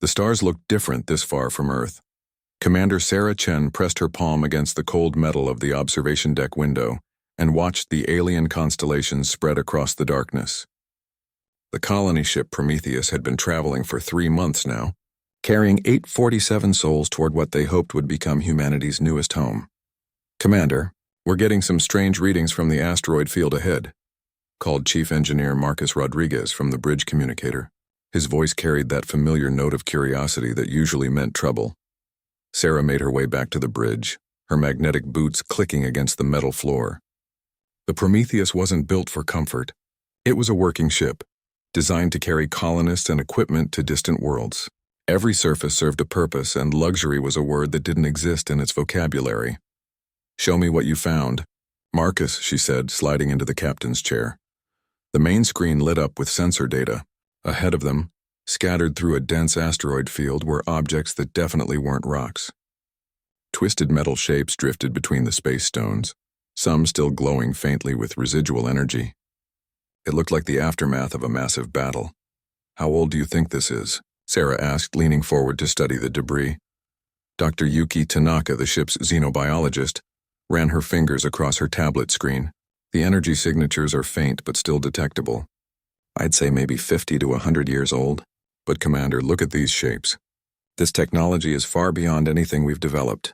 The stars looked different this far from Earth. Commander Sarah Chen pressed her palm against the cold metal of the observation deck window and watched the alien constellations spread across the darkness. The colony ship Prometheus had been traveling for 3 months now, carrying 847 souls toward what they hoped would become humanity's newest home. "Commander, we're getting some strange readings from the asteroid field ahead," called Chief Engineer Marcus Rodriguez from the bridge communicator. His voice carried that familiar note of curiosity that usually meant trouble. Sarah made her way back to the bridge, her magnetic boots clicking against the metal floor. The Prometheus wasn't built for comfort. It was a working ship, designed to carry colonists and equipment to distant worlds. Every surface served a purpose, and luxury was a word that didn't exist in its vocabulary. "Show me what you found." "Marcus," she said, sliding into the captain's chair. The main screen lit up with sensor data. Ahead of them, scattered through a dense asteroid field, were objects that definitely weren't rocks. Twisted metal shapes drifted between the space stones, some still glowing faintly with residual energy. It looked like the aftermath of a massive battle. "How old do you think this is?" Sarah asked, leaning forward to study the debris. Dr. Yuki Tanaka, the ship's xenobiologist, ran her fingers across her tablet screen. "The energy signatures are faint but still detectable. I'd say maybe 50 to 100 years old. But Commander, look at these shapes. This technology is far beyond anything we've developed."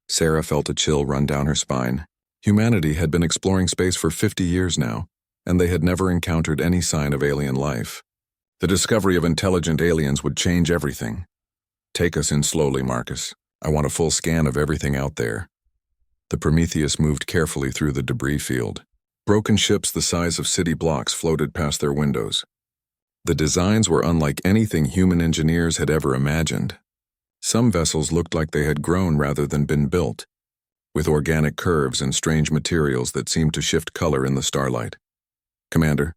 Sarah felt a chill run down her spine. Humanity had been exploring space for 50 years now, and they had never encountered any sign of alien life. The discovery of intelligent aliens would change everything. "Take us in slowly, Marcus. I want a full scan of everything out there." The Prometheus moved carefully through the debris field. Broken ships the size of city blocks floated past their windows. The designs were unlike anything human engineers had ever imagined. Some vessels looked like they had grown rather than been built, with organic curves and strange materials that seemed to shift color in the starlight. "Commander,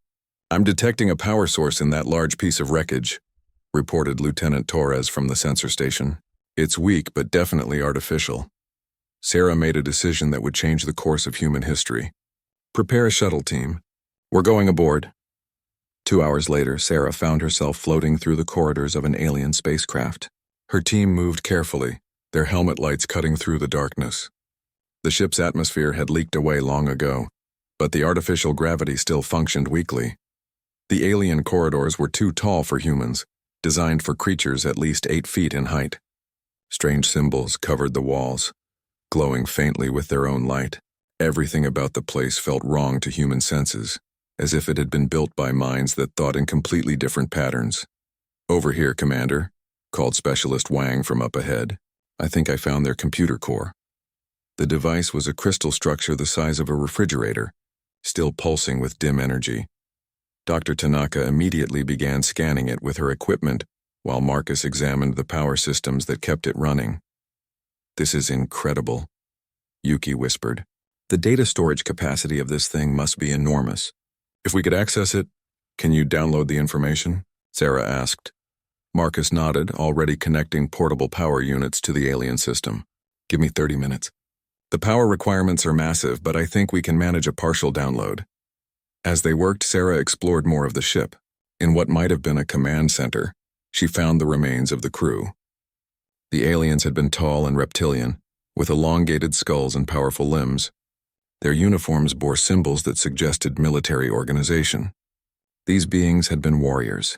I'm detecting a power source in that large piece of wreckage," reported Lieutenant Torres from the sensor station. "It's weak but definitely artificial." Sarah made a decision that would change the course of human history. "Prepare a shuttle team. We're going aboard." 2 hours later, Sarah found herself floating through the corridors of an alien spacecraft. Her team moved carefully, their helmet lights cutting through the darkness. The ship's atmosphere had leaked away long ago, but the artificial gravity still functioned weakly. The alien corridors were too tall for humans, designed for creatures at least 8 feet in height. Strange symbols covered the walls, glowing faintly with their own light. Everything about the place felt wrong to human senses, as if it had been built by minds that thought in completely different patterns. "Over here, Commander," called Specialist Wang from up ahead. "I think I found their computer core." The device was a crystal structure the size of a refrigerator, still pulsing with dim energy. Dr. Tanaka immediately began scanning it with her equipment while Marcus examined the power systems that kept it running. "This is incredible," Yuki whispered. "The data storage capacity of this thing must be enormous. If we could access it, can you download the information?" Sarah asked. Marcus nodded, already connecting portable power units to the alien system. "Give me 30 minutes. The power requirements are massive, but I think we can manage a partial download." As they worked, Sarah explored more of the ship. In what might have been a command center, she found the remains of the crew. The aliens had been tall and reptilian, with elongated skulls and powerful limbs. Their uniforms bore symbols that suggested military organization. These beings had been warriors.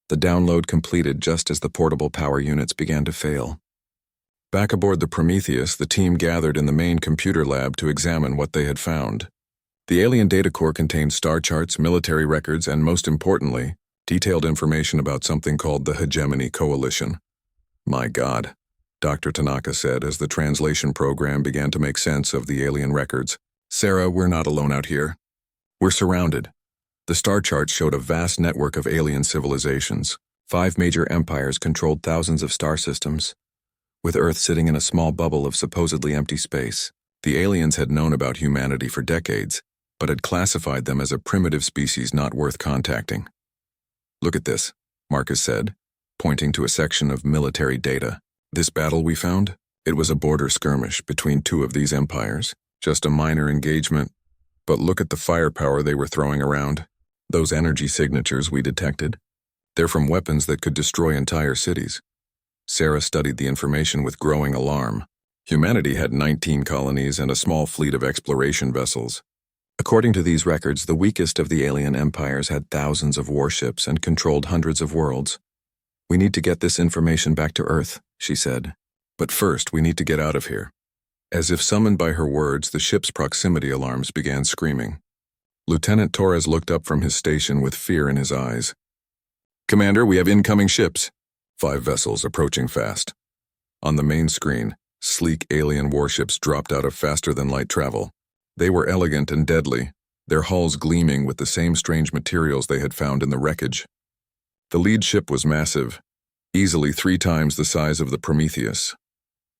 The download completed just as the portable power units began to fail. Back aboard the Prometheus, the team gathered in the main computer lab to examine what they had found. The alien data core contained star charts, military records, and most importantly, detailed information about something called the Hegemony Coalition. "My God," Dr. Tanaka said as the translation program began to make sense of the alien records. "Sarah, we're not alone out here. We're surrounded." The star charts showed a vast network of alien civilizations. 5 major empires controlled thousands of star systems, with Earth sitting in a small bubble of supposedly empty space. The aliens had known about humanity for decades, but had classified them as a primitive species not worth contacting. "Look at this," Marcus said, pointing to a section of military data. "This battle we found? It was a border skirmish between 2 of these empires. Just a minor engagement, but look at the firepower they were throwing around. Those energy signatures we detected, they're from weapons that could destroy entire cities. Sarah studied the information with growing alarm. Humanity had 19 colonies and a small fleet of exploration vessels. According to these records, the weakest of the alien empires had thousands of warships and controlled hundreds of worlds. "We need to get this information back to Earth," she said. "But first, we need to get out of here." As if summoned by her words, the ship's proximity alarms began screaming. Lieutenant Torres looked up from his station with fear in his eyes. "Commander, we have incoming ships." 5 vessels approaching fast. On the main screen, sleek alien warships dropped out of faster-than-light travel. They were elegant and deadly, their hulls gleaming with the same strange materials they had found in the wreckage. The lead ship was massive, easily 3 times the size of the Prometheus.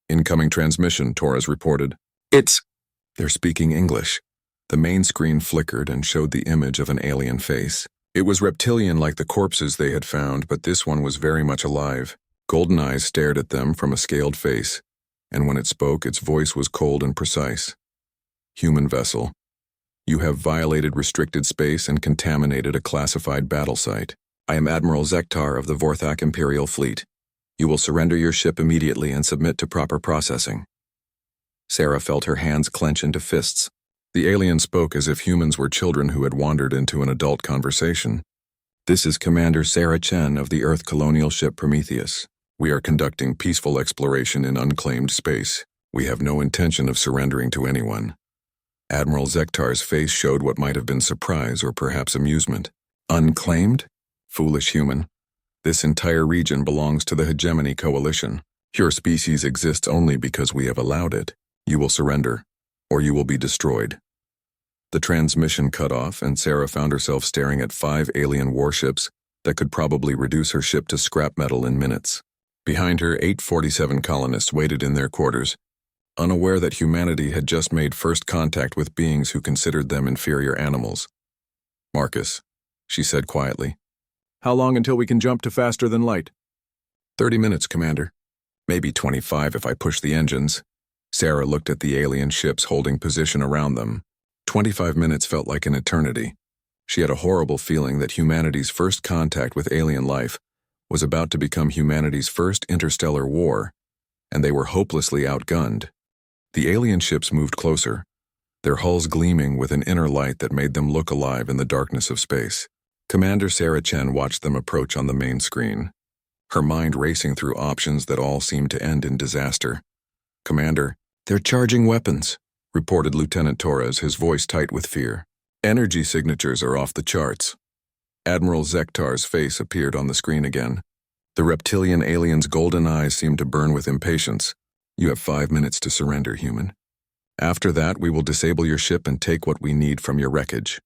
"Incoming transmission," Torres reported. They're speaking English." The main screen flickered and showed the image of an alien face. It was reptilian like the corpses they had found, but this one was very much alive. Golden eyes stared at them from a scaled face, and when it spoke, its voice was cold and precise. "Human vessel. You have violated restricted space and contaminated a classified battle site. I am Admiral Zektar of the Vorthak Imperial Fleet. You will surrender your ship immediately and submit to proper processing." Sarah felt her hands clench into fists. The alien spoke as if humans were children who had wandered into an adult conversation. "This is Commander Sarah Chen of the Earth colonial ship Prometheus. We are conducting peaceful exploration in unclaimed space. We have no intention of surrendering to anyone." Admiral Zektar's face showed what might have been surprise or perhaps amusement. "Unclaimed? Foolish human. This entire region belongs to the Hegemony Coalition. Your species exists only because we have allowed it. You will surrender, or you will be destroyed." The transmission cut off, and Sarah found herself staring at 5 alien warships that could probably reduce her ship to scrap metal in minutes. Behind her, 847 colonists waited in their quarters, unaware that humanity had just made first contact with beings who considered them inferior animals. "Marcus," she said quietly. "How long until we can jump to faster than light?" 30 minutes, Commander. Maybe 25 if I push the engines." Sarah looked at the alien ships holding position around them. 25 minutes felt like an eternity. She had a horrible feeling that humanity's first contact with alien life was about to become humanity's first interstellar war, and they were hopelessly outgunned. The alien ships moved closer, their hulls gleaming with an inner light that made them look alive in the darkness of space. Commander Sarah Chen watched them approach on the main screen, her mind racing through options that all seemed to end in disaster. "Commander, they're charging weapons," reported Lieutenant Torres, his voice tight with fear. "Energy signatures are off the charts." Admiral Zektar's face appeared on the screen again. The reptilian alien's golden eyes seemed to burn with impatience. "You have 5 minutes to surrender, human. After that, we will disable your ship and take what we need from your wreckage."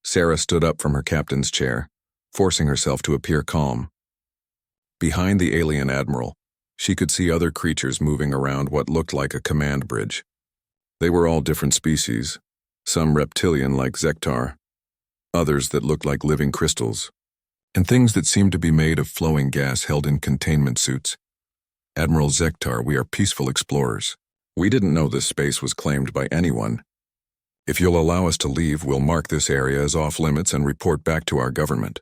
Sarah stood up from her captain's chair, forcing herself to appear calm. Behind the alien admiral, she could see other creatures moving around what looked like a command bridge. They were all different species, some reptilian like Zektar, others that looked like living crystals, and things that seemed to be made of flowing gas held in containment suits. "Admiral Zektar, we are peaceful explorers. We didn't know this space was claimed by anyone. If you'll allow us to leave, we'll mark this area as off-limits and report back to our government."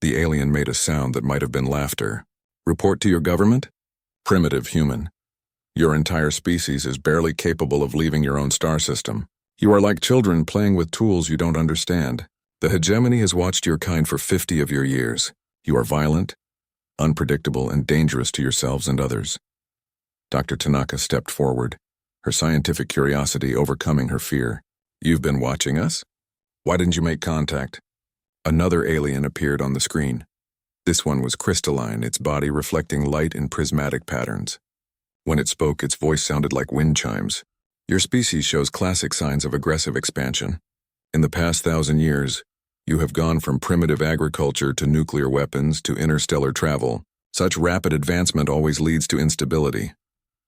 The alien made a sound that might have been laughter. "Report to your government? Primitive human. Your entire species is barely capable of leaving your own star system. You are like children playing with tools you don't understand. The hegemony has watched your kind for 50 of your years. You are violent, unpredictable, and dangerous to yourselves and others." Dr. Tanaka stepped forward, her scientific curiosity overcoming her fear. "You've been watching us? Why didn't you make contact?" Another alien appeared on the screen. This one was crystalline, its body reflecting light in prismatic patterns. When it spoke, its voice sounded like wind chimes. "Your species shows classic signs of aggressive expansion. In the past 1,000 years, you have gone from primitive agriculture to nuclear weapons to interstellar travel. Such rapid advancement always leads to instability.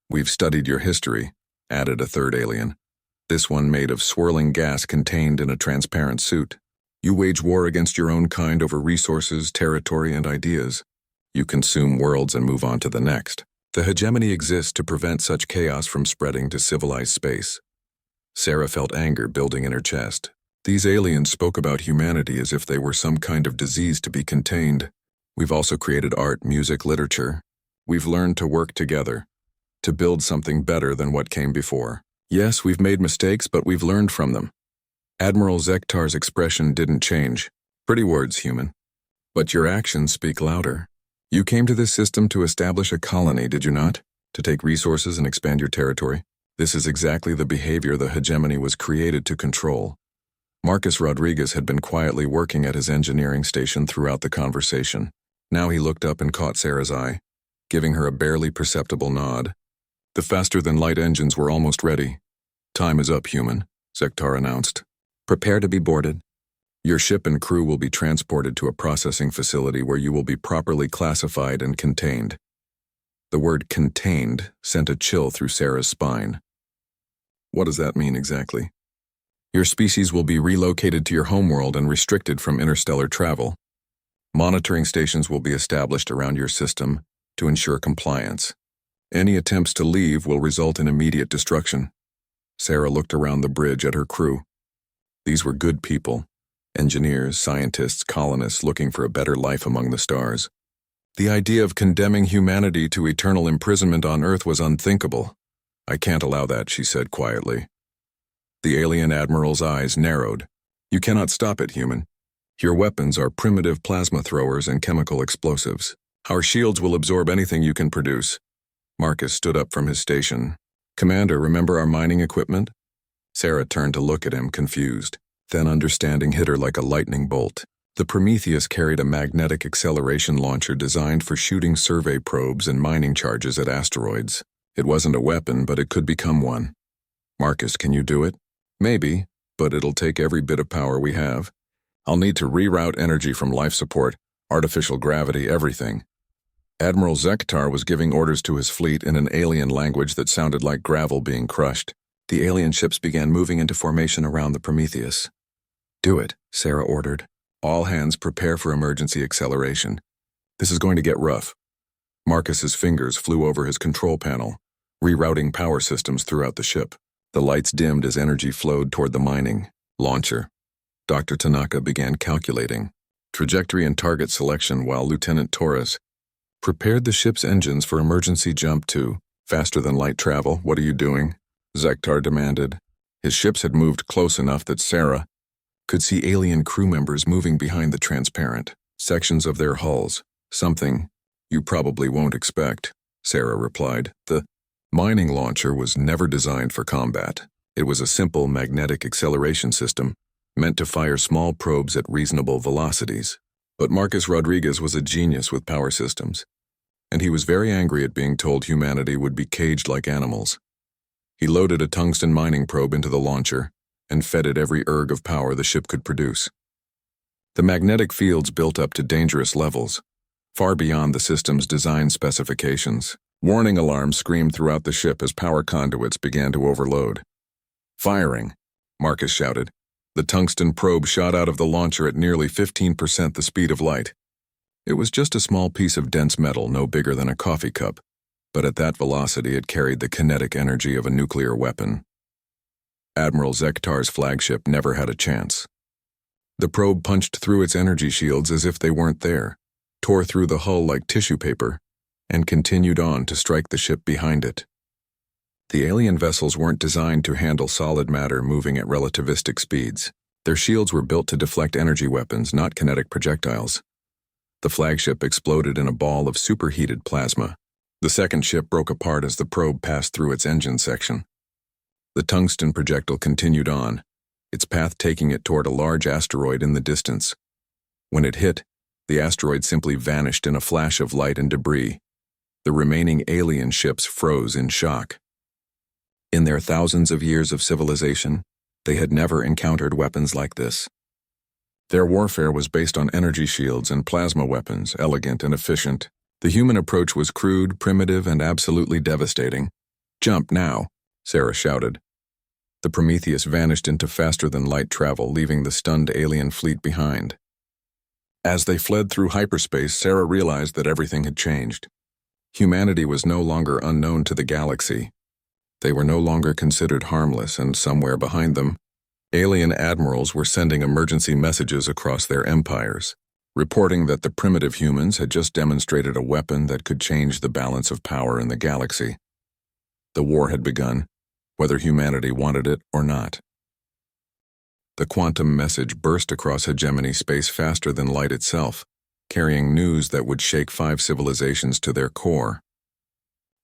We've studied your history," added a third alien, this one made of swirling gas contained in a transparent suit. "You wage war against your own kind over resources, territory, and ideas. You consume worlds and move on to the next. The hegemony exists to prevent such chaos from spreading to civilized space." Sarah felt anger building in her chest. These aliens spoke about humanity as if they were some kind of disease to be contained. "We've also created art, music, literature. We've learned to work together, to build something better than what came before. Yes, we've made mistakes, but we've learned from them. Admiral Zektar's expression didn't change. Pretty words, human. But your actions speak louder. You came to this system to establish a colony, did you not? To take resources and expand your territory? This is exactly the behavior the hegemony was created to control. Marcus Rodriguez had been quietly working at his engineering station throughout the conversation. Now he looked up and caught Sarah's eye, giving her a barely perceptible nod. The faster-than-light engines were almost ready. Time is up, human, Zektar announced. Prepare to be boarded. Your ship and crew will be transported to a processing facility where you will be properly classified and contained. The word contained sent a chill through Sarah's spine. What does that mean exactly? Your species will be relocated to your homeworld and restricted from interstellar travel. Monitoring stations will be established around your system to ensure compliance. Any attempts to leave will result in immediate destruction. Sarah looked around the bridge at her crew. These were good people, engineers, scientists, colonists looking for a better life among the stars. The idea of condemning humanity to eternal imprisonment on Earth was unthinkable. I can't allow that, she said quietly. The alien admiral's eyes narrowed. You cannot stop it, human. Your weapons are primitive plasma throwers and chemical explosives. Our shields will absorb anything you can produce. Marcus stood up from his station. Commander, remember our mining equipment? Sarah turned to look at him, confused. Then understanding hit her like a lightning bolt. The Prometheus carried a magnetic acceleration launcher designed for shooting survey probes and mining charges at asteroids. It wasn't a weapon, but it could become one. Marcus, can you do it? Maybe, but it'll take every bit of power we have. I'll need to reroute energy from life support, artificial gravity, everything. Admiral Zektar was giving orders to his fleet in an alien language that sounded like gravel being crushed. The alien ships began moving into formation around the Prometheus. Do it, Sarah ordered. All hands prepare for emergency acceleration. This is going to get rough. Marcus's fingers flew over his control panel, rerouting power systems throughout the ship. The lights dimmed as energy flowed toward the mining launcher. Dr. Tanaka began calculating trajectory and target selection while Lieutenant Torres prepared the ship's engines for emergency jump to faster-than-light travel. What are you doing? Zektar demanded. His ships had moved close enough that Sarah could see alien crew members moving behind the transparent sections of their hulls. Something you probably won't expect, Sarah replied. The mining launcher was never designed for combat. It was a simple magnetic acceleration system meant to fire small probes at reasonable velocities. But Marcus Rodriguez was a genius with power systems, and he was very angry at being told humanity would be caged like animals. He loaded a tungsten mining probe into the launcher and fed it every erg of power the ship could produce. The magnetic fields built up to dangerous levels, far beyond the system's design specifications. Warning alarms screamed throughout the ship as power conduits began to overload. Firing, Marcus shouted. The tungsten probe shot out of the launcher at nearly 15% the speed of light. It was just a small piece of dense metal no bigger than a coffee cup, but at that velocity it carried the kinetic energy of a nuclear weapon. Admiral Zektar's flagship never had a chance. The probe punched through its energy shields as if they weren't there, tore through the hull like tissue paper, and continued on to strike the ship behind it. The alien vessels weren't designed to handle solid matter moving at relativistic speeds. Their shields were built to deflect energy weapons, not kinetic projectiles. The flagship exploded in a ball of superheated plasma. The second ship broke apart as the probe passed through its engine section. The tungsten projectile continued on, its path taking it toward a large asteroid in the distance. When it hit, the asteroid simply vanished in a flash of light and debris. The remaining alien ships froze in shock. In their thousands of years of civilization, they had never encountered weapons like this. Their warfare was based on energy shields and plasma weapons, elegant and efficient. The human approach was crude, primitive, and absolutely devastating. Jump now, Sarah shouted. The Prometheus vanished into faster-than-light travel, leaving the stunned alien fleet behind. As they fled through hyperspace, Sarah realized that everything had changed. Humanity was no longer unknown to the galaxy. They were no longer considered harmless, and somewhere behind them, alien admirals were sending emergency messages across their empires. reporting that the primitive humans had just demonstrated a weapon that could change the balance of power in the galaxy. The war had begun, whether humanity wanted it or not. The quantum message burst across hegemony space faster than light itself, carrying news that would shake 5 civilizations to their core.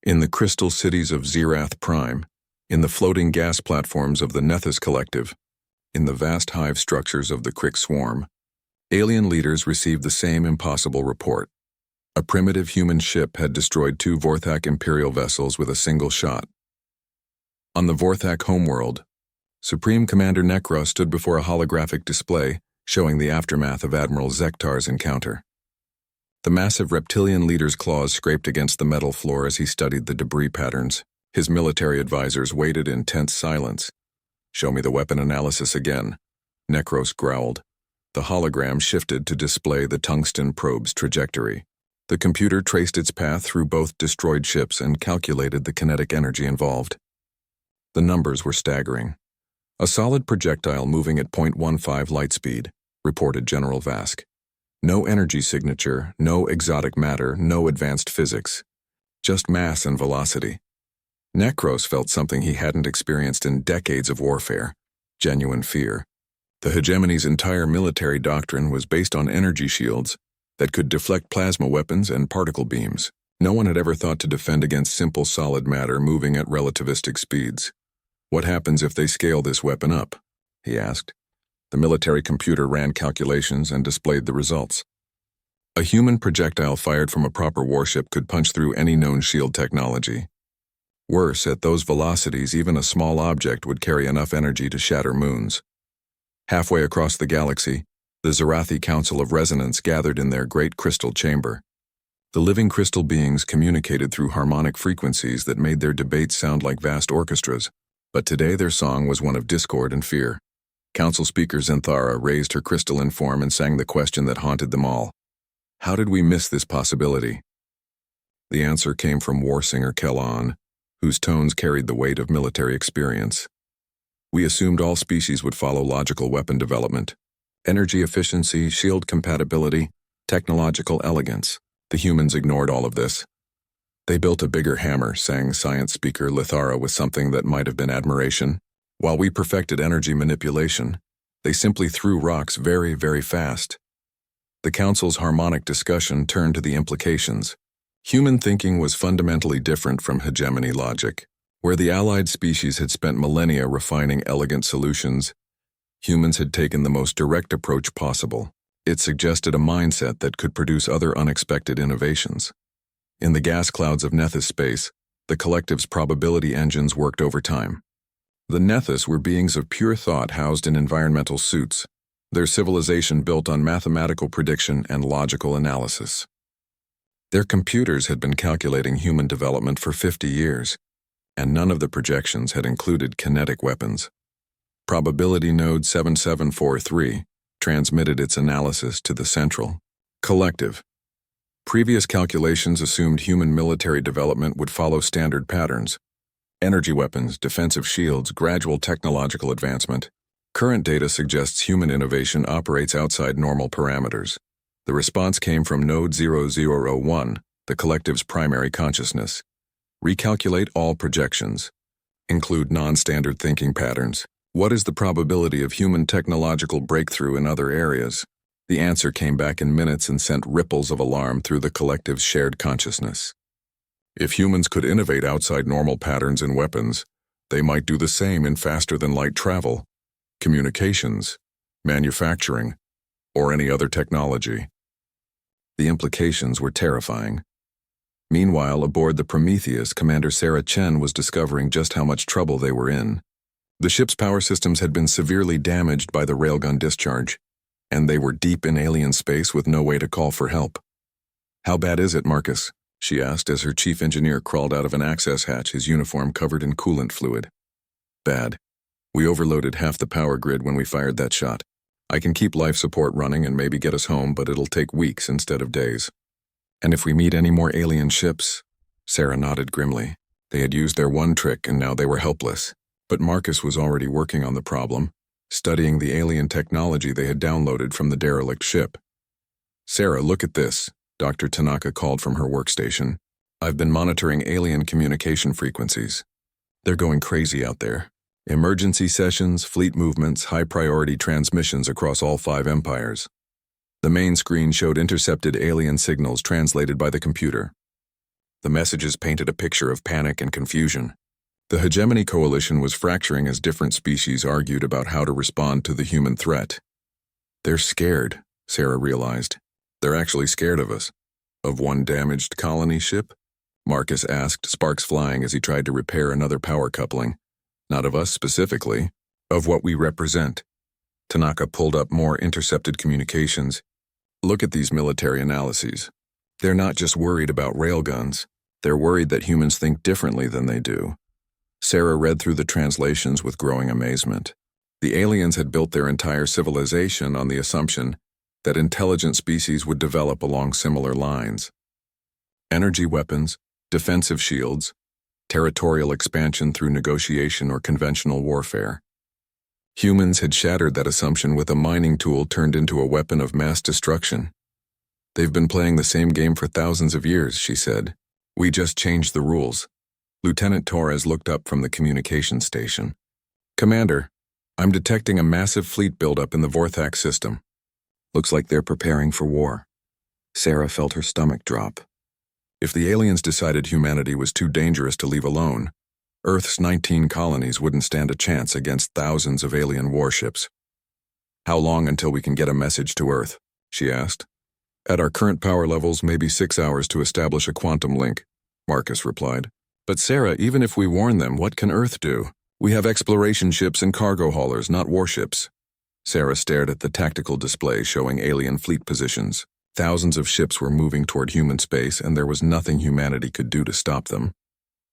In the crystal cities of Zerath Prime, in the floating gas platforms of the Nethys Collective, in the vast hive structures of the Crick Swarm, alien leaders received the same impossible report. A primitive human ship had destroyed 2 Vorthak Imperial vessels with a single shot. On the Vorthak homeworld, Supreme Commander Necro stood before a holographic display showing the aftermath of Admiral Zektar's encounter. The massive reptilian leader's claws scraped against the metal floor as he studied the debris patterns. His military advisors waited in tense silence. "Show me the weapon analysis again," Necros growled. The hologram shifted to display the tungsten probe's trajectory. The computer traced its path through both destroyed ships and calculated the kinetic energy involved. The numbers were staggering. "A solid projectile moving at 0.15 light speed," reported General Vask. "No energy signature, no exotic matter, no advanced physics. Just mass and velocity." Necros felt something he hadn't experienced in decades of warfare: genuine fear. The hegemony's entire military doctrine was based on energy shields that could deflect plasma weapons and particle beams. No one had ever thought to defend against simple solid matter moving at relativistic speeds. "What happens if they scale this weapon up?" he asked. The military computer ran calculations and displayed the results. A human projectile fired from a proper warship could punch through any known shield technology. Worse, at those velocities, even a small object would carry enough energy to shatter moons. Halfway across the galaxy, the Zerathi Council of Resonance gathered in their great crystal chamber. The living crystal beings communicated through harmonic frequencies that made their debates sound like vast orchestras, but today their song was one of discord and fear. Council Speaker Zenthara raised her crystalline form and sang the question that haunted them all. How did we miss this possibility? The answer came from war singer Kellan, whose tones carried the weight of military experience. We assumed all species would follow logical weapon development. Energy efficiency, shield compatibility, technological elegance. The humans ignored all of this. They built a bigger hammer, sang science speaker Lithara with something that might have been admiration. While we perfected energy manipulation, they simply threw rocks very, very fast. The Council's harmonic discussion turned to the implications. Human thinking was fundamentally different from hegemony logic. Where the allied species had spent millennia refining elegant solutions, humans had taken the most direct approach possible. It suggested a mindset that could produce other unexpected innovations. In the gas clouds of Nethys space, the collective's probability engines worked overtime. The Nethys were beings of pure thought housed in environmental suits, their civilization built on mathematical prediction and logical analysis. Their computers had been calculating human development for 50 years, and none of the projections had included kinetic weapons. Probability node 7743 transmitted its analysis to the central collective. Previous calculations assumed human military development would follow standard patterns: energy weapons, defensive shields, gradual technological advancement. Current data suggests human innovation operates outside normal parameters. The response came from Node 0001, the collective's primary consciousness. Recalculate all projections. Include non-standard thinking patterns. What is the probability of human technological breakthrough in other areas? The answer came back in minutes and sent ripples of alarm through the collective's shared consciousness. If humans could innovate outside normal patterns in weapons, they might do the same in faster-than-light travel, communications, manufacturing, or any other technology. The implications were terrifying. Meanwhile, aboard the Prometheus, Commander Sarah Chen was discovering just how much trouble they were in. The ship's power systems had been severely damaged by the railgun discharge, and they were deep in alien space with no way to call for help. "How bad is it, Marcus?" she asked as her chief engineer crawled out of an access hatch, his uniform covered in coolant fluid. "Bad. We overloaded half the power grid when we fired that shot. I can keep life support running and maybe get us home, but it'll take weeks instead of days." "And if we meet any more alien ships?" Sarah nodded grimly. They had used their one trick and now they were helpless. But Marcus was already working on the problem, studying the alien technology they had downloaded from the derelict ship. Sarah, look at this, Dr. Tanaka called from her workstation. I've been monitoring alien communication frequencies. They're going crazy out there. Emergency sessions, fleet movements, high-priority transmissions across all 5 empires. The main screen showed intercepted alien signals translated by the computer. The messages painted a picture of panic and confusion. The hegemony coalition was fracturing as different species argued about how to respond to the human threat. They're scared, Sarah realized. They're actually scared of us. Of one damaged colony ship? Marcus asked, sparks flying as he tried to repair another power coupling. Not of us specifically, of what we represent. Tanaka pulled up more intercepted communications. Look at these military analyses. They're not just worried about railguns. They're worried that humans think differently than they do. Sarah read through the translations with growing amazement. The aliens had built their entire civilization on the assumption that intelligent species would develop along similar lines. Energy weapons, defensive shields, territorial expansion through negotiation or conventional warfare. Humans had shattered that assumption with a mining tool turned into a weapon of mass destruction. They've been playing the same game for thousands of years, she said. We just changed the rules. Lieutenant Torres looked up from the communication station. Commander, I'm detecting a massive fleet buildup in the Vorthak system. Looks like they're preparing for war. Sarah felt her stomach drop. If the aliens decided humanity was too dangerous to leave alone, Earth's 19 colonies wouldn't stand a chance against thousands of alien warships. How long until we can get a message to Earth? She asked. At our current power levels, maybe 6 hours to establish a quantum link, Marcus replied. But Sarah, even if we warn them, what can Earth do? We have exploration ships and cargo haulers, not warships. Sarah stared at the tactical display showing alien fleet positions. Thousands of ships were moving toward human space, and there was nothing humanity could do to stop them.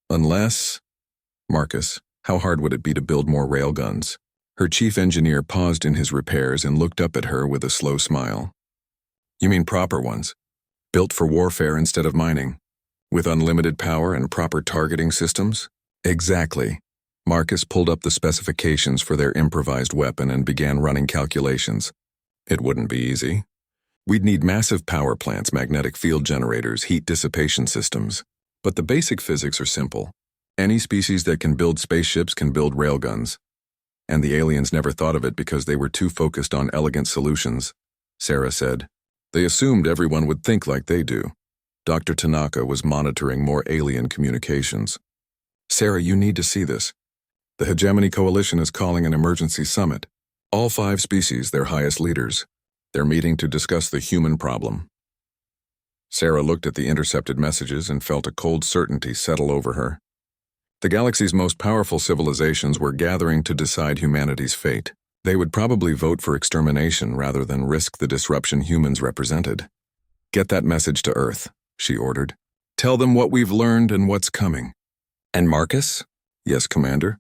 Unless... Marcus, how hard would it be to build more railguns? Her chief engineer paused in his repairs and looked up at her with a slow smile. You mean proper ones? Built for warfare instead of mining? With unlimited power and proper targeting systems? Exactly. Marcus pulled up the specifications for their improvised weapon and began running calculations. It wouldn't be easy. We'd need massive power plants, magnetic field generators, heat dissipation systems. But the basic physics are simple. Any species that can build spaceships can build railguns. And the aliens never thought of it because they were too focused on elegant solutions, Sarah said. They assumed everyone would think like they do. Dr. Tanaka was monitoring more alien communications. Sarah, you need to see this. The Hegemony Coalition is calling an emergency summit. All 5 species, their highest leaders. They're meeting to discuss the human problem. Sarah looked at the intercepted messages and felt a cold certainty settle over her. The galaxy's most powerful civilizations were gathering to decide humanity's fate. They would probably vote for extermination rather than risk the disruption humans represented. Get that message to Earth, she ordered. Tell them what we've learned and what's coming. And Marcus? Yes, Commander.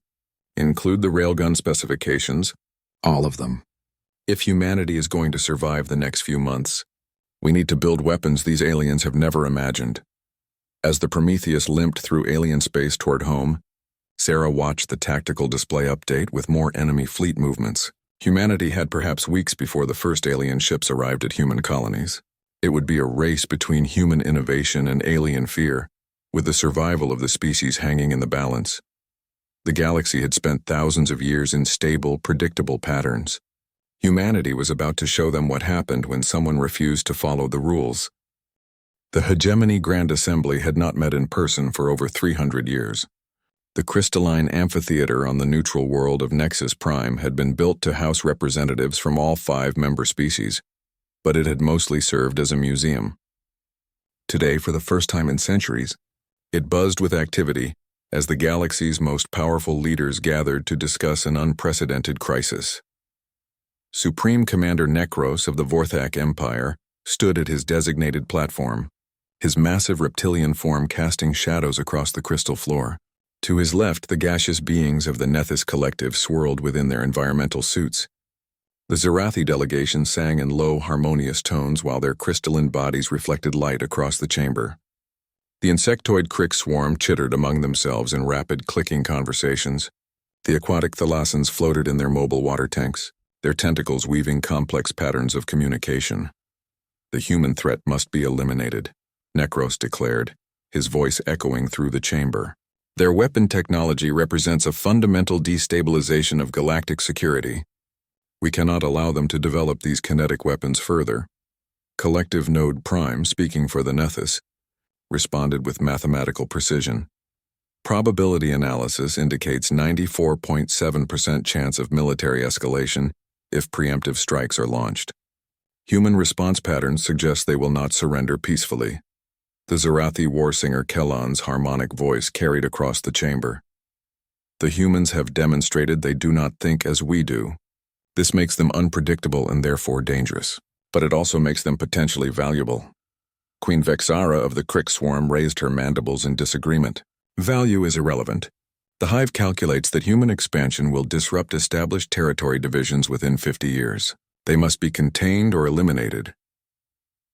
Include the railgun specifications, all of them. If humanity is going to survive the next few months, we need to build weapons these aliens have never imagined. As the Prometheus limped through alien space toward home, Sarah watched the tactical display update with more enemy fleet movements. Humanity had perhaps weeks before the first alien ships arrived at human colonies. It would be a race between human innovation and alien fear, with the survival of the species hanging in the balance. The galaxy had spent thousands of years in stable, predictable patterns. Humanity was about to show them what happened when someone refused to follow the rules. The Hegemony Grand Assembly had not met in person for over 300 years. The crystalline amphitheater on the neutral world of Nexus Prime had been built to house representatives from all 5 member species, but it had mostly served as a museum. Today, for the first time in centuries, it buzzed with activity as the galaxy's most powerful leaders gathered to discuss an unprecedented crisis. Supreme Commander Nekros of the Vorthak Empire stood at his designated platform, his massive reptilian form casting shadows across the crystal floor. To his left, the gaseous beings of the Nethys Collective swirled within their environmental suits. The Zerathi delegation sang in low, harmonious tones while their crystalline bodies reflected light across the chamber. The insectoid crick swarm chittered among themselves in rapid, clicking conversations. The aquatic thalassans floated in their mobile water tanks, their tentacles weaving complex patterns of communication. The human threat must be eliminated, Necros declared, his voice echoing through the chamber. Their weapon technology represents a fundamental destabilization of galactic security. We cannot allow them to develop these kinetic weapons further. Collective Node Prime, speaking for the Nethys, responded with mathematical precision. Probability analysis indicates 94.7% chance of military escalation if preemptive strikes are launched. Human response patterns suggest they will not surrender peacefully. The Zarathi war singer Kellan's harmonic voice carried across the chamber. The humans have demonstrated they do not think as we do. This makes them unpredictable and therefore dangerous, but it also makes them potentially valuable. Queen Vexara of the Crick Swarm raised her mandibles in disagreement. Value is irrelevant. The Hive calculates that human expansion will disrupt established territory divisions within 50 years. They must be contained or eliminated.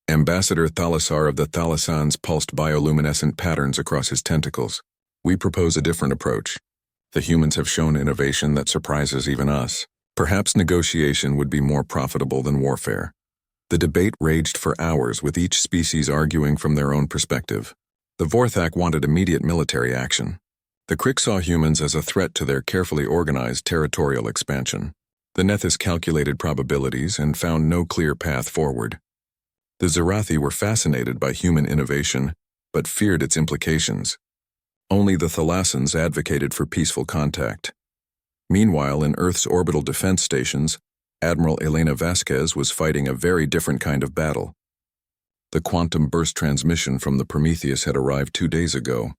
Ambassador Thalassar of the Thalassans pulsed bioluminescent patterns across his tentacles. We propose a different approach. The humans have shown innovation that surprises even us. Perhaps negotiation would be more profitable than warfare. The debate raged for hours, with each species arguing from their own perspective. The Vorthak wanted immediate military action. The Crick saw humans as a threat to their carefully organized territorial expansion. The Nethys calculated probabilities and found no clear path forward. The Zarathi were fascinated by human innovation, but feared its implications. Only the Thalassans advocated for peaceful contact. Meanwhile, in Earth's orbital defense stations, Admiral Elena Vasquez was fighting a very different kind of battle. The quantum burst transmission from the Prometheus had arrived 2 days ago,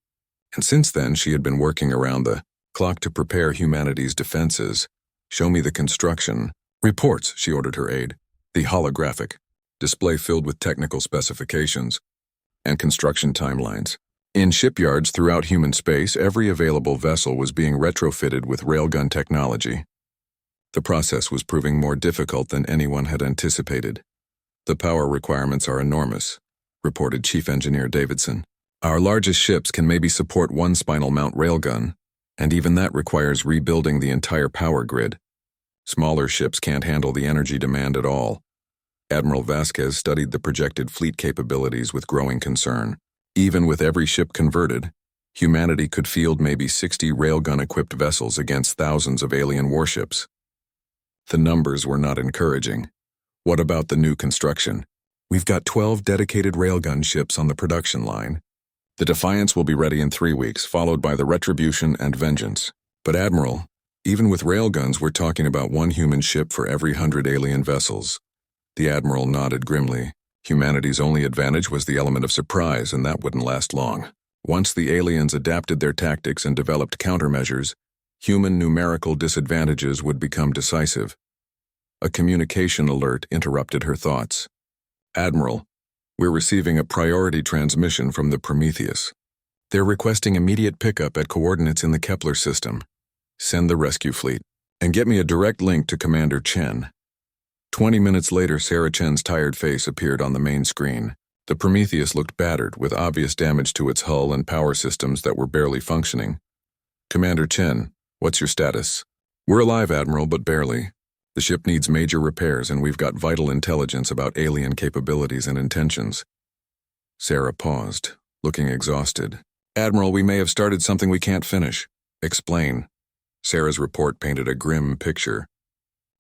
and since then she had been working around the clock to prepare humanity's defenses. Show me the construction. Reports, she ordered her aide. The holographic display filled with technical specifications and construction timelines. In shipyards throughout human space, every available vessel was being retrofitted with railgun technology. The process was proving more difficult than anyone had anticipated. The power requirements are enormous, reported Chief Engineer Davidson. Our largest ships can maybe support one spinal mount railgun, and even that requires rebuilding the entire power grid. Smaller ships can't handle the energy demand at all. Admiral Vasquez studied the projected fleet capabilities with growing concern. Even with every ship converted, humanity could field maybe 60 railgun-equipped vessels against thousands of alien warships. The numbers were not encouraging. What about the new construction? We've got 12 dedicated railgun ships on the production line. The Defiance will be ready in 3 weeks, followed by the Retribution and Vengeance. But Admiral, even with railguns, we're talking about 1 human ship for every 100 alien vessels. The Admiral nodded grimly. Humanity's only advantage was the element of surprise, and that wouldn't last long. Once the aliens adapted their tactics and developed countermeasures, human numerical disadvantages would become decisive. A communication alert interrupted her thoughts. Admiral, we're receiving a priority transmission from the Prometheus. They're requesting immediate pickup at coordinates in the Kepler system. Send the rescue fleet, and get me a direct link to Commander Chen. 20 minutes later, Sarah Chen's tired face appeared on the main screen. The Prometheus looked battered, with obvious damage to its hull and power systems that were barely functioning. Commander Chen, what's your status? We're alive, Admiral, but barely. The ship needs major repairs, and we've got vital intelligence about alien capabilities and intentions. Sarah paused, looking exhausted. Admiral, we may have started something we can't finish. Explain. Sarah's report painted a grim picture.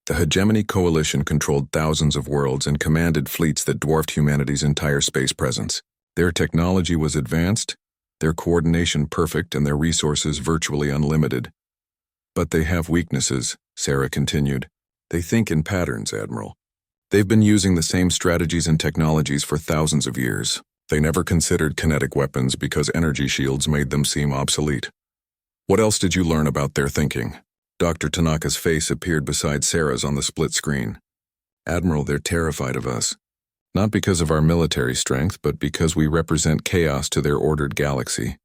The Hegemony Coalition controlled thousands of worlds and commanded fleets that dwarfed humanity's entire space presence. Their technology was advanced, their coordination perfect, and their resources virtually unlimited. But they have weaknesses, Sarah continued. They think in patterns, Admiral. They've been using the same strategies and technologies for thousands of years. They never considered kinetic weapons because energy shields made them seem obsolete. What else did you learn about their thinking? Dr. Tanaka's face appeared beside Sarah's on the split screen. Admiral, they're terrified of us. Not because of our military strength, but because we represent chaos to their ordered galaxy.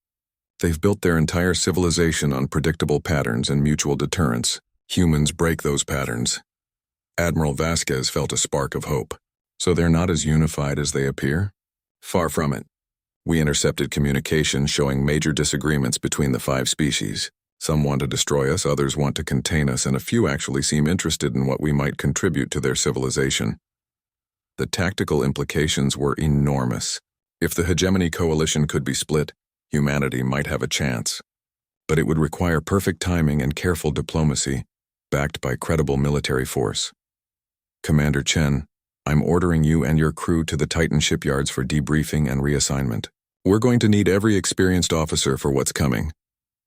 They've built their entire civilization on predictable patterns and mutual deterrence. Humans break those patterns. Admiral Vasquez felt a spark of hope. So they're not as unified as they appear? Far from it. We intercepted communication showing major disagreements between the 5 species. Some want to destroy us, others want to contain us, and a few actually seem interested in what we might contribute to their civilization. The tactical implications were enormous. If the hegemony coalition could be split, humanity might have a chance. But it would require perfect timing and careful diplomacy, backed by credible military force. Commander Chen, I'm ordering you and your crew to the Titan shipyards for debriefing and reassignment. We're going to need every experienced officer for what's coming.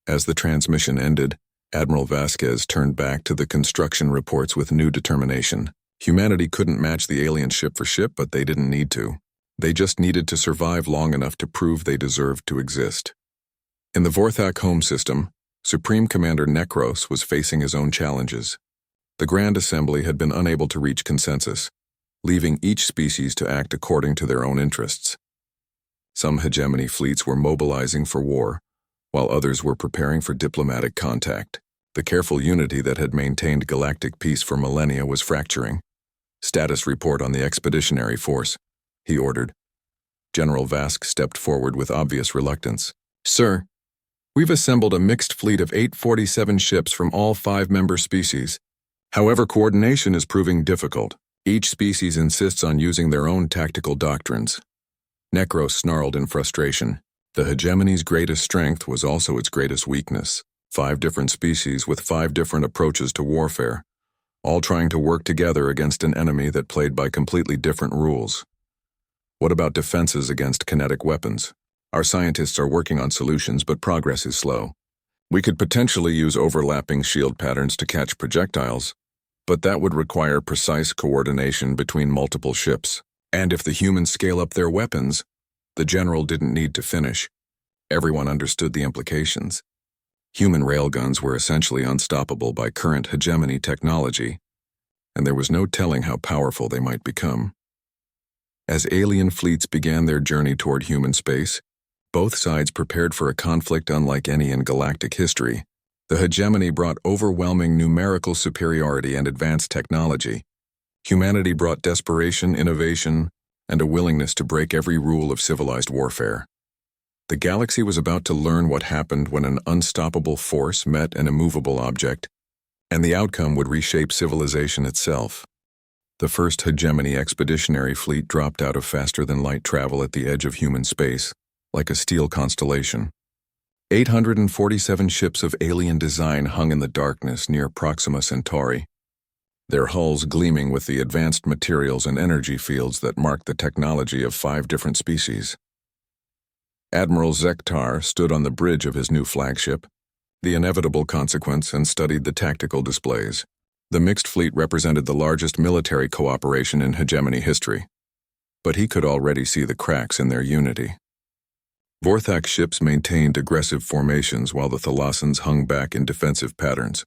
As the transmission ended, Admiral Vasquez turned back to the construction reports with new determination. Humanity couldn't match the alien ship for ship, but they didn't need to. They just needed to survive long enough to prove they deserved to exist. In the Vorthak home system, Supreme Commander Nekros was facing his own challenges. The Grand Assembly had been unable to reach consensus, leaving each species to act according to their own interests. Some hegemony fleets were mobilizing for war, while others were preparing for diplomatic contact. The careful unity that had maintained galactic peace for millennia was fracturing. Status report on the expeditionary force, he ordered. General Vask stepped forward with obvious reluctance. Sir, we've assembled a mixed fleet of 847 ships from all 5 member species. However, coordination is proving difficult. Each species insists on using their own tactical doctrines. Nekros snarled in frustration. The hegemony's greatest strength was also its greatest weakness. 5 different species with 5 different approaches to warfare, all trying to work together against an enemy that played by completely different rules. What about defenses against kinetic weapons? Our scientists are working on solutions, but progress is slow. We could potentially use overlapping shield patterns to catch projectiles, but that would require precise coordination between multiple ships. And if the humans scale up their weapons, the general didn't need to finish. Everyone understood the implications. Human railguns were essentially unstoppable by current hegemony technology, and there was no telling how powerful they might become. As alien fleets began their journey toward human space, both sides prepared for a conflict unlike any in galactic history. The hegemony brought overwhelming numerical superiority and advanced technology. Humanity brought desperation, innovation, and a willingness to break every rule of civilized warfare. The galaxy was about to learn what happened when an unstoppable force met an immovable object, and the outcome would reshape civilization itself. The first hegemony expeditionary fleet dropped out of faster-than-light travel at the edge of human space, like a steel constellation. 847 ships of alien design hung in the darkness near Proxima Centauri, their hulls gleaming with the advanced materials and energy fields that marked the technology of 5 different species. Admiral Zektar stood on the bridge of his new flagship, the inevitable consequence, and studied the tactical displays. The mixed fleet represented the largest military cooperation in hegemony history, but he could already see the cracks in their unity. Vorthak ships maintained aggressive formations while the Thalassans hung back in defensive patterns.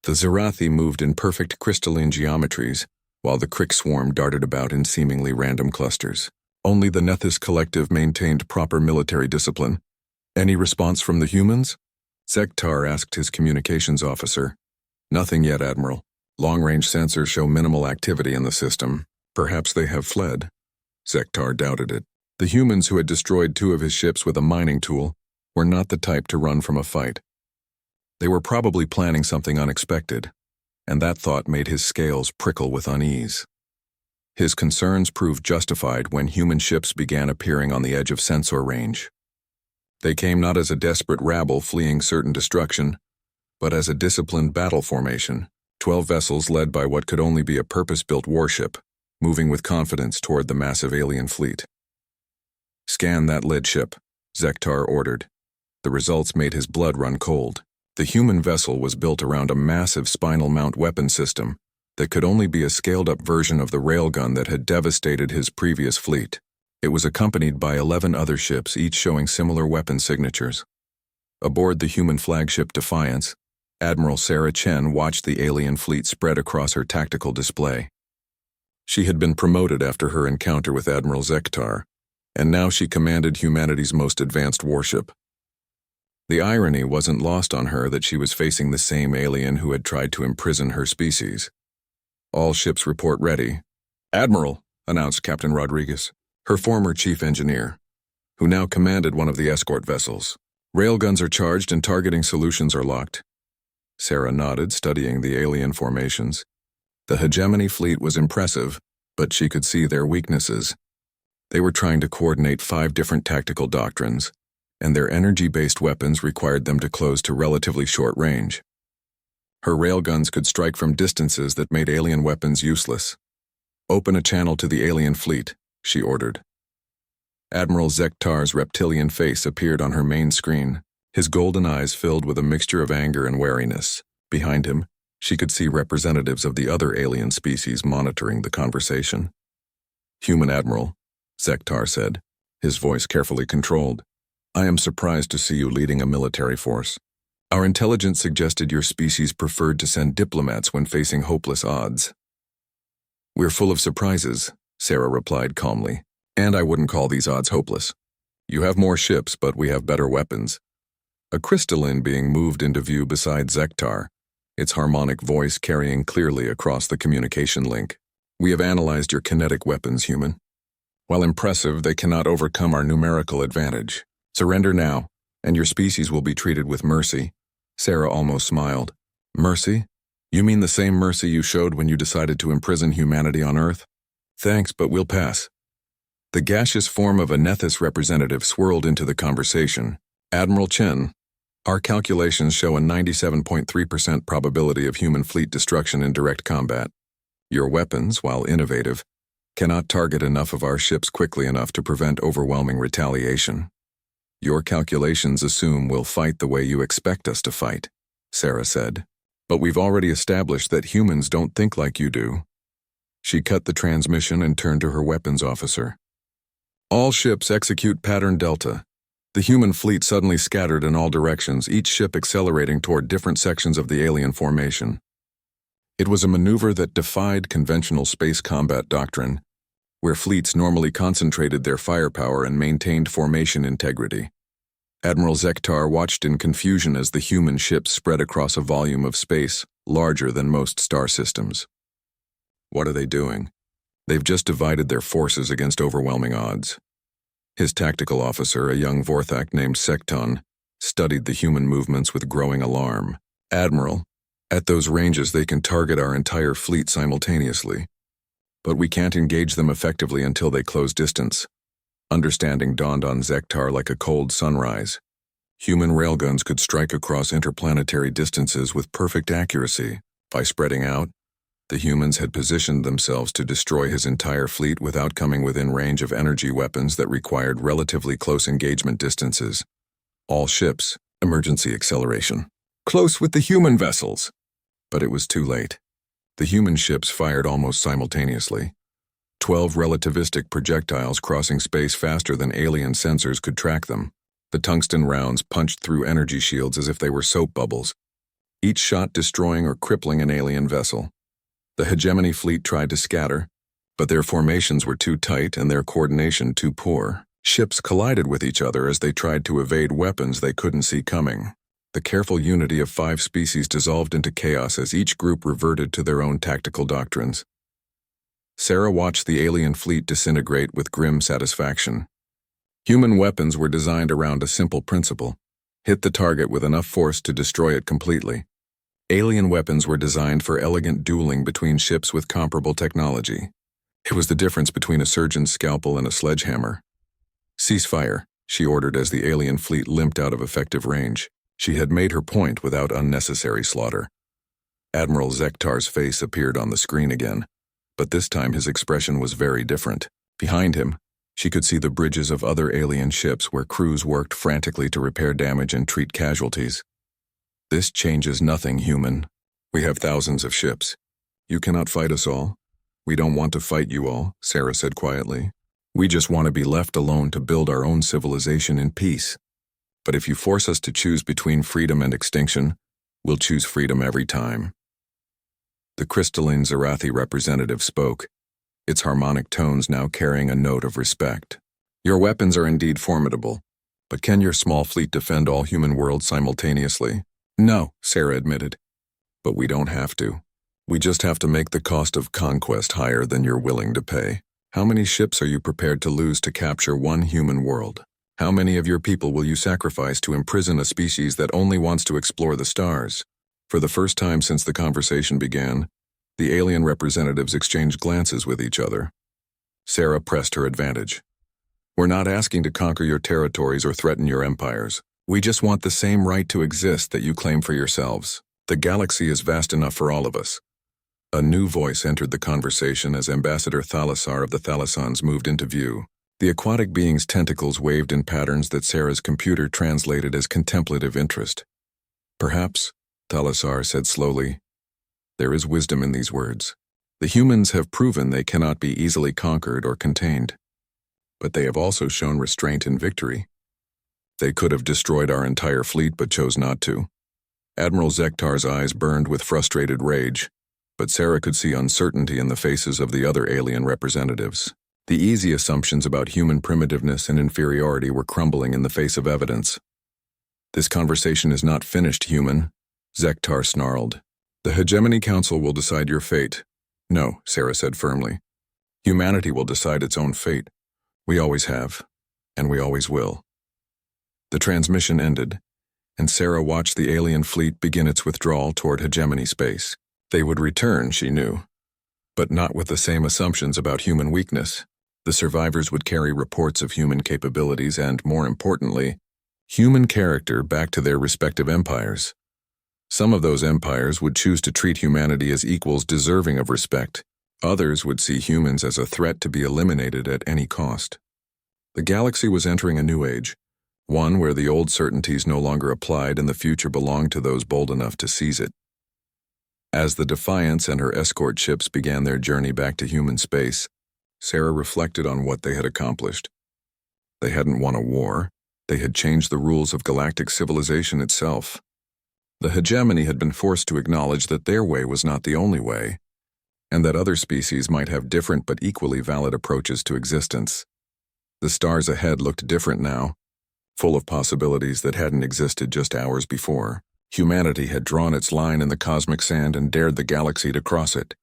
The Zerathi moved in perfect crystalline geometries, while the Crick swarm darted about in seemingly random clusters. Only the Nethys collective maintained proper military discipline. Any response from the humans? Zektar asked his communications officer. Nothing yet, Admiral. Long-range sensors show minimal activity in the system. Perhaps they have fled. Zektar doubted it. The humans who had destroyed 2 of his ships with a mining tool were not the type to run from a fight. They were probably planning something unexpected, and that thought made his scales prickle with unease. His concerns proved justified when human ships began appearing on the edge of sensor range. They came not as a desperate rabble fleeing certain destruction, but as a disciplined battle formation, 12 vessels led by what could only be a purpose-built warship, moving with confidence toward the massive alien fleet. Scan that lead ship, Zektar ordered. The results made his blood run cold. The human vessel was built around a massive spinal mount weapon system that could only be a scaled-up version of the railgun that had devastated his previous fleet. It was accompanied by 11 other ships, each showing similar weapon signatures. Aboard the human flagship Defiance, Admiral Sarah Chen watched the alien fleet spread across her tactical display. She had been promoted after her encounter with Admiral Zektar, and now she commanded humanity's most advanced warship. The irony wasn't lost on her that she was facing the same alien who had tried to imprison her species. All ships report ready. Admiral, announced Captain Rodriguez, her former chief engineer, who now commanded one of the escort vessels. Railguns are charged and targeting solutions are locked. Sarah nodded, studying the alien formations. The hegemony fleet was impressive, but she could see their weaknesses. They were trying to coordinate 5 different tactical doctrines, and their energy-based weapons required them to close to relatively short range. Her railguns could strike from distances that made alien weapons useless. "Open a channel to the alien fleet," she ordered. Admiral Zektar's reptilian face appeared on her main screen, his golden eyes filled with a mixture of anger and wariness. Behind him, she could see representatives of the other alien species monitoring the conversation. "Human Admiral," Zektar said, his voice carefully controlled, "I am surprised to see you leading a military force. Our intelligence suggested your species preferred to send diplomats when facing hopeless odds." "We're full of surprises," Sarah replied calmly, "and I wouldn't call these odds hopeless. You have more ships, but we have better weapons." A crystalline being moved into view beside Zektar, its harmonic voice carrying clearly across the communication link. "We have analyzed your kinetic weapons, human. While impressive, they cannot overcome our numerical advantage. Surrender now, and your species will be treated with mercy." Sarah almost smiled. "Mercy? You mean the same mercy you showed when you decided to imprison humanity on Earth?" "Thanks, but we'll pass." The gaseous form of a Nethys representative swirled into the conversation. "Admiral Chen, our calculations show a 97.3% probability of human fleet destruction in direct combat. Your weapons, while innovative, cannot target enough of our ships quickly enough to prevent overwhelming retaliation. Your calculations assume we'll fight the way you expect us to fight," Sarah said. "But we've already established that humans don't think like you do." She cut the transmission and turned to her weapons officer. "All ships execute pattern Delta." The human fleet suddenly scattered in all directions, each ship accelerating toward different sections of the alien formation. It was a maneuver that defied conventional space combat doctrine, where fleets normally concentrated their firepower and maintained formation integrity. Admiral Zektar watched in confusion as the human ships spread across a volume of space larger than most star systems. "What are they doing?" "They've just divided their forces against overwhelming odds." His tactical officer, a young Vorthak named Sekton, studied the human movements with growing alarm. "Admiral, at those ranges they can target our entire fleet simultaneously. But we can't engage them effectively until they close distance." Understanding dawned on Zektar like a cold sunrise. Human railguns could strike across interplanetary distances with perfect accuracy. By spreading out, the humans had positioned themselves to destroy his entire fleet without coming within range of energy weapons that required relatively close engagement distances. "All ships, emergency acceleration. Close with the human vessels." But it was too late. The human ships fired almost simultaneously. 12 relativistic projectiles crossing space faster than alien sensors could track them. The tungsten rounds punched through energy shields as if they were soap bubbles, each shot destroying or crippling an alien vessel. The hegemony fleet tried to scatter, but their formations were too tight and their coordination too poor. Ships collided with each other as they tried to evade weapons they couldn't see coming. The careful unity of 5 species dissolved into chaos as each group reverted to their own tactical doctrines. Sarah watched the alien fleet disintegrate with grim satisfaction. Human weapons were designed around a simple principle: hit the target with enough force to destroy it completely. Alien weapons were designed for elegant dueling between ships with comparable technology. It was the difference between a surgeon's scalpel and a sledgehammer. "Cease fire," she ordered as the alien fleet limped out of effective range. She had made her point without unnecessary slaughter. Admiral Zektar's face appeared on the screen again, but this time his expression was very different. Behind him, she could see the bridges of other alien ships where crews worked frantically to repair damage and treat casualties. "This changes nothing, human. We have thousands of ships. You cannot fight us all. We don't want to fight you all," Sarah said quietly. "We just want to be left alone to build our own civilization in peace. But if you force us to choose between freedom and extinction, we'll choose freedom every time." The crystalline Zarathi representative spoke, its harmonic tones now carrying a note of respect. "Your weapons are indeed formidable, but can your small fleet defend all human worlds simultaneously?" "No," Sarah admitted. "But we don't have to. We just have to make the cost of conquest higher than you're willing to pay. How many ships are you prepared to lose to capture one human world? How many of your people will you sacrifice to imprison a species that only wants to explore the stars?" For the first time since the conversation began, The alien representatives exchanged glances with each other. Sarah pressed her advantage. "We're not asking to conquer your territories or threaten your empires. We just want the same right to exist that you claim for yourselves. The galaxy is vast enough for all of us." A new voice entered the conversation as Ambassador Thalassar of the Thalassans moved into view. The aquatic being's tentacles waved in patterns that Sarah's computer translated as contemplative interest. "Perhaps," Thalassar said slowly, "there is wisdom in these words. The humans have proven they cannot be easily conquered or contained. But they have also shown restraint in victory. They could have destroyed our entire fleet but chose not to." Admiral Zektar's eyes burned with frustrated rage, but Sarah could see uncertainty in the faces of the other alien representatives. The easy assumptions about human primitiveness and inferiority were crumbling in the face of evidence. "This conversation is not finished, human," Zektar snarled. "The Hegemony Council will decide your fate." "No," Sarah said firmly. "Humanity will decide its own fate. We always have, and we always will." The transmission ended, and Sarah watched the alien fleet begin its withdrawal toward hegemony space. They would return, she knew, but not with the same assumptions about human weakness. The survivors would carry reports of human capabilities and, more importantly, human character back to their respective empires. Some of those empires would choose to treat humanity as equals deserving of respect. Others would see humans as a threat to be eliminated at any cost. The galaxy was entering a new age, one where the old certainties no longer applied and the future belonged to those bold enough to seize it. As the Defiance and her escort ships began their journey back to human space, Sarah reflected on what they had accomplished. They hadn't won a war. They had changed the rules of galactic civilization itself. The hegemony had been forced to acknowledge that their way was not the only way, and that other species might have different but equally valid approaches to existence. The stars ahead looked different now, full of possibilities that hadn't existed just hours before. Humanity had drawn its line in the cosmic sand and dared the galaxy to cross it.